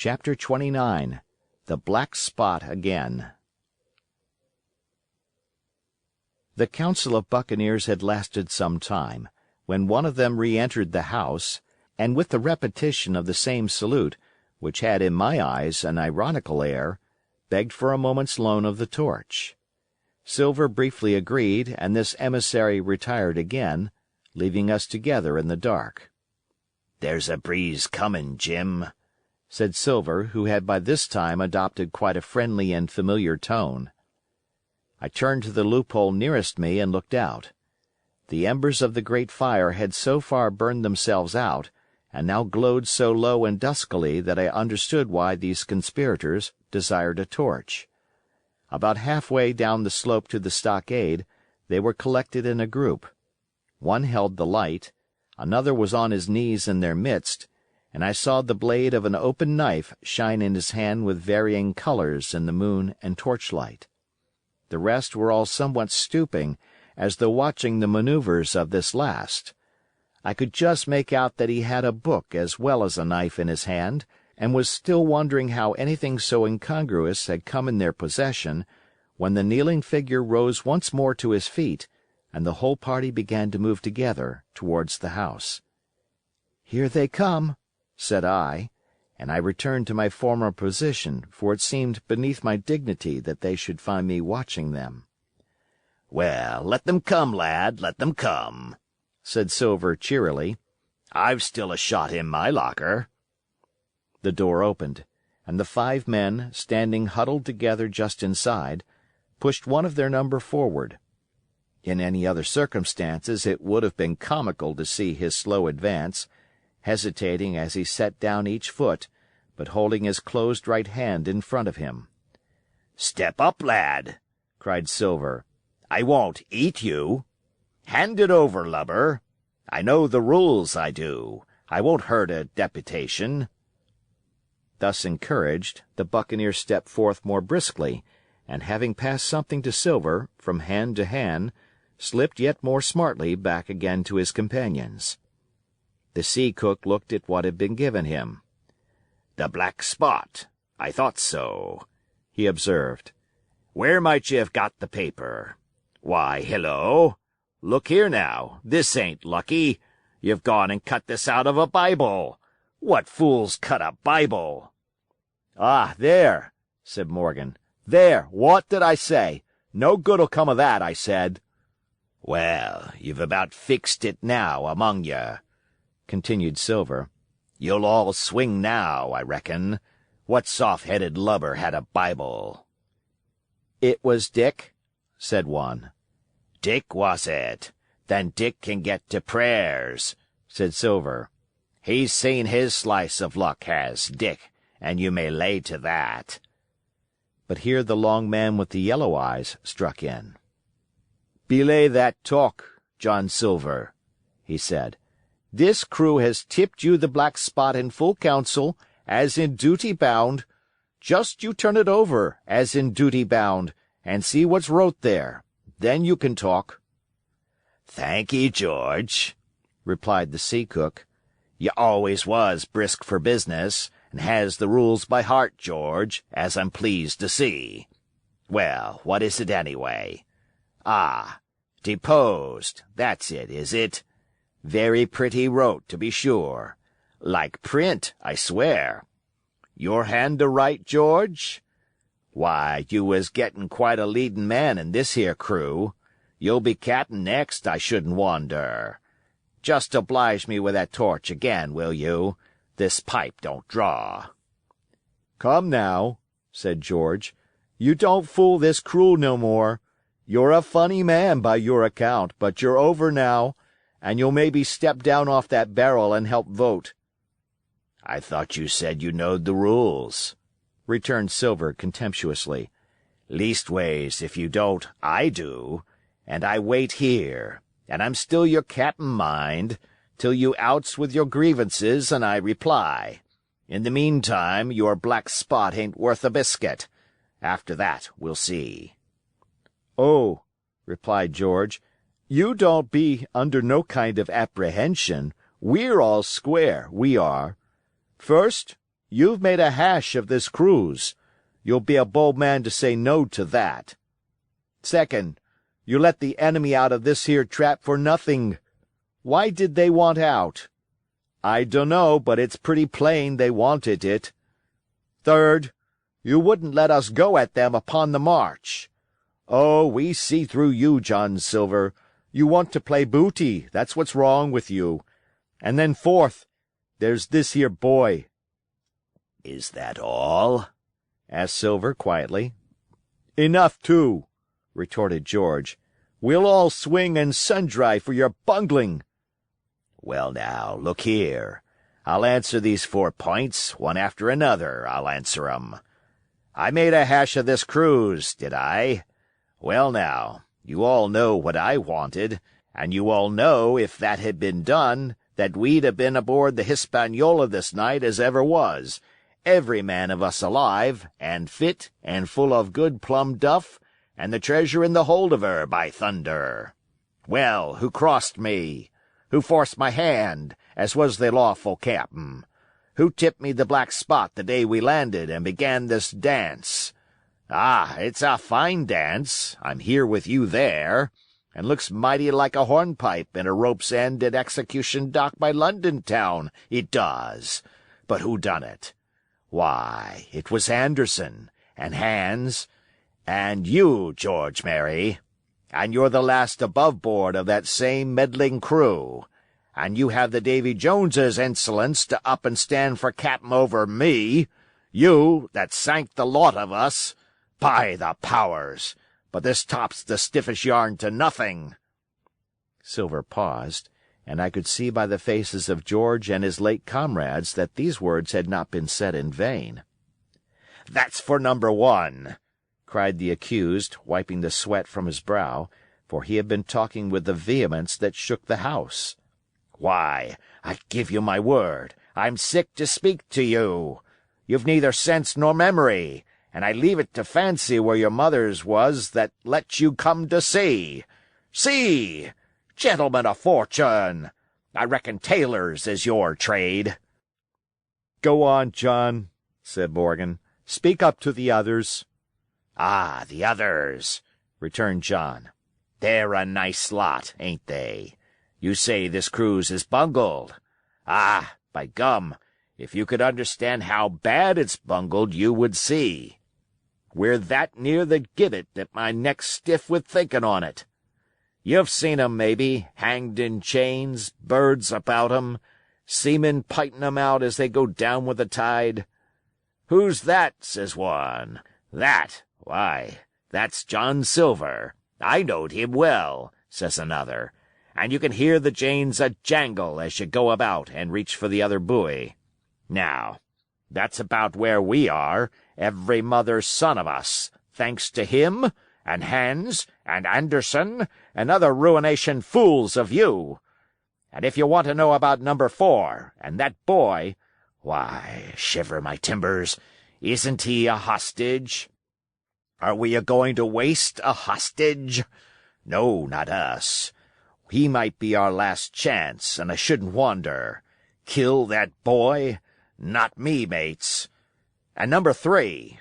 Chapter 29. The Black Spot Again. The council of buccaneers had lasted some time, when one of them re-entered the house, and with the repetition of the same salute, which had in my eyes an ironical air, begged for a moment's loan of the torch. Silver briefly agreed, and this emissary retired again, leaving us together in the dark. "There's a breeze comin', Jim," said Silver, who had by this time adopted quite a friendly and familiar tone. I turned to the loophole nearest me and looked out. The embers of the great fire had so far burned themselves out, and now glowed so low and duskily that I understood why these conspirators desired a torch. About halfway down the slope to the stockade, they were collected in a group. One held the light, another was on his knees in their midst, and I saw the blade of an open knife shine in his hand with varying colors in the moon and torchlight. The rest were all somewhat stooping, as though watching the maneuvers of this last. I could just make out that he had a book as well as a knife in his hand, and was still wondering how anything so incongruous had come in their possession, when the kneeling figure rose once more to his feet, and the whole party began to move together towards the house. "Here they come," said I, and I returned to my former position, for it seemed beneath my dignity that they should find me watching them. "Well, let them come, lad, let them come," said Silver cheerily. "I've still a shot in my locker." The door opened, and the 5 men, standing huddled together just inside, pushed one of their number forward. In any other circumstances it would have been comical to see his slow advance, hesitating as he set down each foot, but holding his closed right hand in front of him. "Step up, lad," cried Silver. "I won't eat you. Hand it over, lubber. I know the rules, I do. I won't hurt a deputation." Thus encouraged, the buccaneer stepped forth more briskly, and having passed something to Silver, from hand to hand, slipped yet more smartly back again to his companions. The sea cook looked at what had been given him. "The Black Spot. I thought so," he observed. "Where might you have got the paper? Why, hello! Look here now, this ain't lucky. You've gone and cut this out of a Bible. What fools cut a Bible?" "Ah, there," said Morgan. "There, what did I say? No good'll come of that, I said." "Well, you've about fixed it now among ye," continued Silver. "You'll all swing now, I reckon. What soft-headed lubber had a Bible?" "It was Dick," said one. "Dick, was it? Then Dick can get to prayers," said Silver. "He's seen his slice of luck, has Dick, and you may lay to that." But here the long man with the yellow eyes struck in. "Belay that talk, John Silver," he said. "This crew has tipped you the Black Spot in full council, as in duty bound. Just you turn it over, as in duty bound, and see what's wrote there. Then you can talk." "Thank'ee, George," replied the sea cook. "You always was brisk for business, and has the rules by heart, George, as I'm pleased to see. Well, what is it anyway? Ah, deposed, that's it, is it? Very pretty wrote, to be sure. Like print, I swear. Your hand to write, George? Why, you was getting quite a leadin' man in this here crew. You'll be captain next, I shouldn't wonder. Just oblige me with that torch again, will you? This pipe don't draw." "Come now," said George. "You don't fool this crew no more. You're a funny man by your account, but you're over now, and you'll maybe step down off that barrel and help vote." "I thought you said you knowed the rules," returned Silver contemptuously. "Leastways, if you don't, I do, and I wait here, and I'm still your cap'n, mind, till you outs with your grievances and I reply. In the meantime, your Black Spot ain't worth a biscuit. After that, we'll see." "Oh," replied George, "you don't be under no kind of apprehension. We're all square, we are. First, you've made a hash of this cruise. You'll be a bold man to say no to that. Second, you let the enemy out of this here trap for nothing. Why did they want out? I dunno, but it's pretty plain they wanted it. Third, you wouldn't let us go at them upon the march. Oh, we see through you, John Silver. You want to play booty, that's what's wrong with you. And then fourth, there's this here boy. Is that all? Asked Silver quietly. Enough, too, retorted George. We'll all swing and sun-dry for your bungling. Well, now, look here. I'll answer these 4 points, one after another, I'll answer 'em. I made a hash of this cruise, did I? Well, now, you all know what I wanted, and you all know if that had been done, that we'd have been aboard the Hispaniola this night as ever was, every man of us alive, and fit, and full of good plum duff, and the treasure in the hold of her, by thunder. Well, who crossed me? Who forced my hand, as was the lawful cap'n? Who tipped me the black spot the day we landed and began this dance? Ah, it's a fine dance, I'm here with you there, and looks mighty like a hornpipe in a rope's end at Execution Dock by London town, it does. But who done it? Why, it was Anderson, and Hans, and you, George Merry, and you're the last above board of that same meddling crew, and you have the Davy Joneses' insolence to up and stand for cap'n over me, you that sank the lot of us. By the powers! But this tops the stiffest yarn to nothing. Silver paused, and I could see by the faces of George and his late comrades that these words had not been said in vain. "That's for number 1," cried the accused, wiping the sweat from his brow, for he had been talking with the vehemence that shook the house. "Why, I give you my word, I'm sick to speak to you. You've neither sense nor memory, and I leave it to fancy where your mother's was that let you come to sea. See! Gentlemen of fortune! I reckon tailors is your trade." "Go on, John," said Morgan. "Speak up to the others." "Ah, the others," returned John. "They're a nice lot, ain't they? You say this cruise is bungled. Ah, by gum, if you could understand how bad it's bungled, you would see. We're that near the gibbet that my neck's stiff with thinking on it. You've seen 'em, maybe, hanged in chains, birds about 'em, seamen piting 'em out as they go down with the tide. 'Who's that?' says one. 'That? Why, that's John Silver. I knowed him well,' says another, and you can hear the chains a-jangle as you go about and reach for the other buoy. Now, that's about where we are, every mother's son of us, thanks to him, and Hans, and Anderson, and other ruination fools of you. And if you want to know about number 4, and that boy, why, shiver my timbers, isn't he a hostage? Are we a-going to waste a hostage? No, not us. He might be our last chance, and I shouldn't wonder. Kill that boy? Not me, mates. And number 3.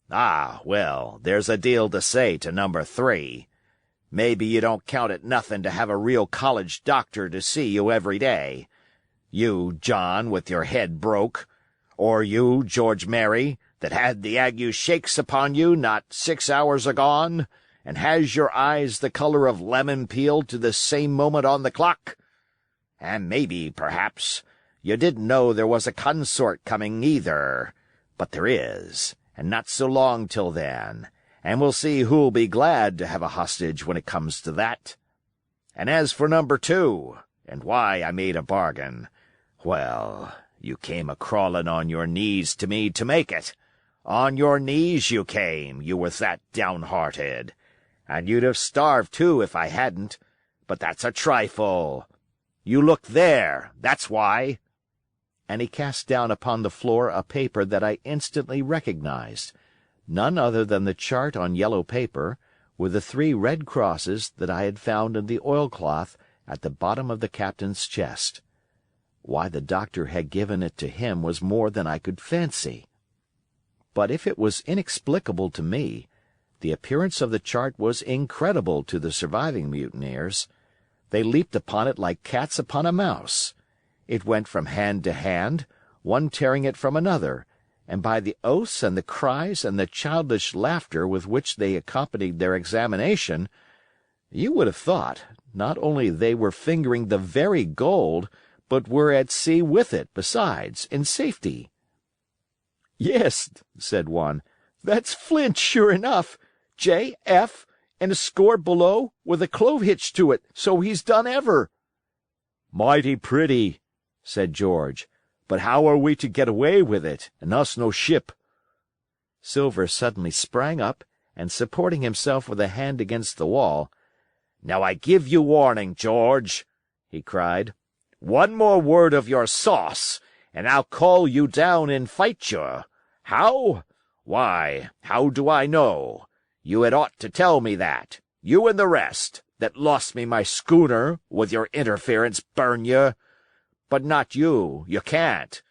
Ah, well, there's a deal to say to number 3. Maybe you don't count it nothing to have a real college doctor to see you every day. You, John, with your head broke. Or you, George Merry, that had the ague shakes upon you not 6 hours agone, and has your eyes the color of lemon peel to the same moment on the clock. And maybe, perhaps, you didn't know there was a consort coming either. But there is, and not so long till then, and we'll see who'll be glad to have a hostage when it comes to that. And as for number 2, and why I made a bargain, well, you came a-crawling on your knees to me to make it. On your knees you came, you was that downhearted. And you'd have starved, too, if I hadn't. But that's a trifle. You look there, that's why. And he cast down upon the floor a paper that I instantly recognized, none other than the chart on yellow paper, with the 3 red crosses that I had found in the oilcloth at the bottom of the captain's chest. Why the doctor had given it to him was more than I could fancy. But if it was inexplicable to me, the appearance of the chart was incredible to the surviving mutineers. They leaped upon it like cats upon a mouse. It went from hand to hand, one tearing it from another, and by the oaths and the cries and the childish laughter with which they accompanied their examination, you would have thought not only they were fingering the very gold, but were at sea with it, besides, in safety. "Yes," said one, "that's Flint, sure enough. J. F. and a score below, with a clove hitch to it, so he's done ever." "Mighty pretty," said George, "but how are we to get away with it, and us no ship?" Silver suddenly sprang up, and supporting himself with a hand against the wall, "Now I give you warning, George," he cried. "One more word of your sauce, and I'll call you down and fight you. How? Why, how do I know? You had ought to tell me that, you and the rest, that lost me my schooner with your interference, burn you. But not you, you can't.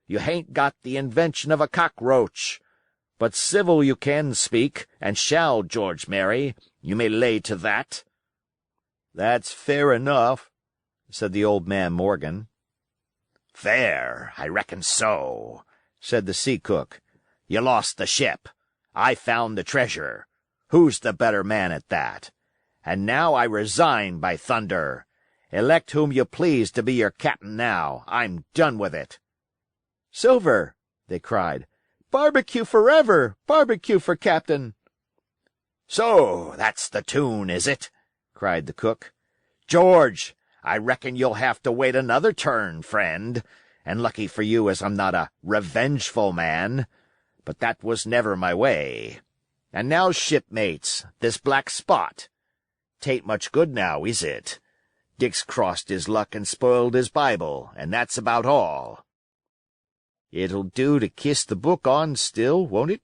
You hain't got the invention of a cockroach. But civil you can speak, and shall, George Merry, you may lay to that." "That's fair enough," said the old man Morgan. "Fair, I reckon so," said the sea cook. "You lost the ship. I found the treasure. Who's the better man at that? And now I resign, by thunder. Elect whom you please to be your captain now. I'm done with it." "Silver," they cried, "barbecue forever! Barbecue for captain!" "So that's the tune, is it?" cried the cook. "George, I reckon you'll have to wait another turn, friend, and lucky for you as I'm not a revengeful man. But that was never my way. And now, shipmates, this black spot. 'Tain't much good now, is it? Dick's crossed his luck and spoiled his Bible, and that's about all." "It'll do to kiss the book on still, won't it?"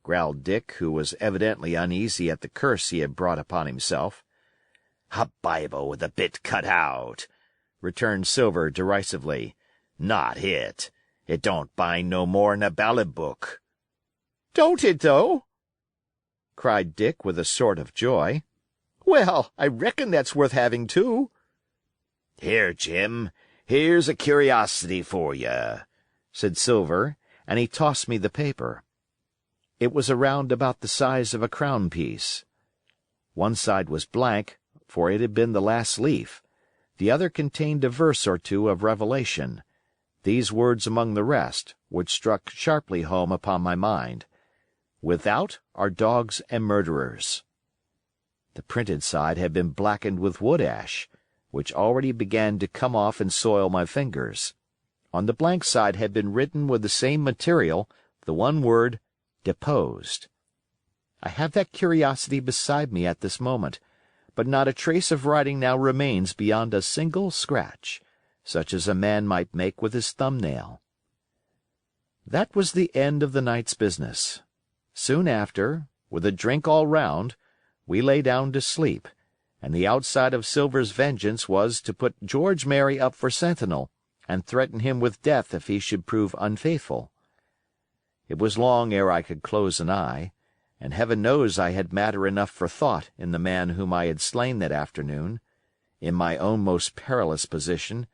growled Dick, who was evidently uneasy at the curse he had brought upon himself. "A Bible with a bit cut out," returned Silver derisively. "Not it. It don't bind no more'n a ballad book." "Don't it, though?" cried Dick with a sort of joy. "Well, I reckon that's worth having, too." "Here, Jim, here's a curiosity for you," said Silver, and he tossed me the paper. It was around about the size of a crown piece. One side was blank, for it had been the last leaf. The other contained a verse or two of Revelation, these words among the rest, which struck sharply home upon my mind: "Without are dogs and murderers." The printed side had been blackened with wood ash, which already began to come off and soil my fingers. On the blank side had been written with the same material the one word, "Deposed." I have that curiosity beside me at this moment, but not a trace of writing now remains beyond a single scratch, such as a man might make with his thumbnail. That was the end of the night's business. Soon after, with a drink all round, we lay down to sleep, and the outside of Silver's vengeance was to put George Merry up for sentinel, and threaten him with death if he should prove unfaithful. It was long ere I could close an eye, and heaven knows I had matter enough for thought in the man whom I had slain that afternoon, in my own most perilous position,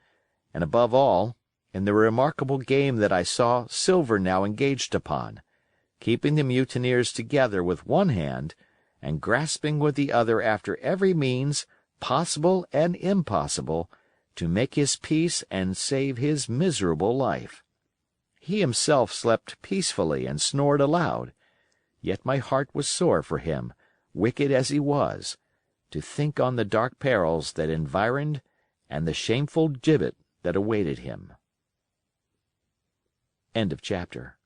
and above all, in the remarkable game that I saw Silver now engaged upon, keeping the mutineers together with one hand, and grasping with the other after every means, possible and impossible, to make his peace and save his miserable life. He himself slept peacefully and snored aloud, yet my heart was sore for him, wicked as he was, to think on the dark perils that environed and the shameful gibbet that awaited him. End of chapter.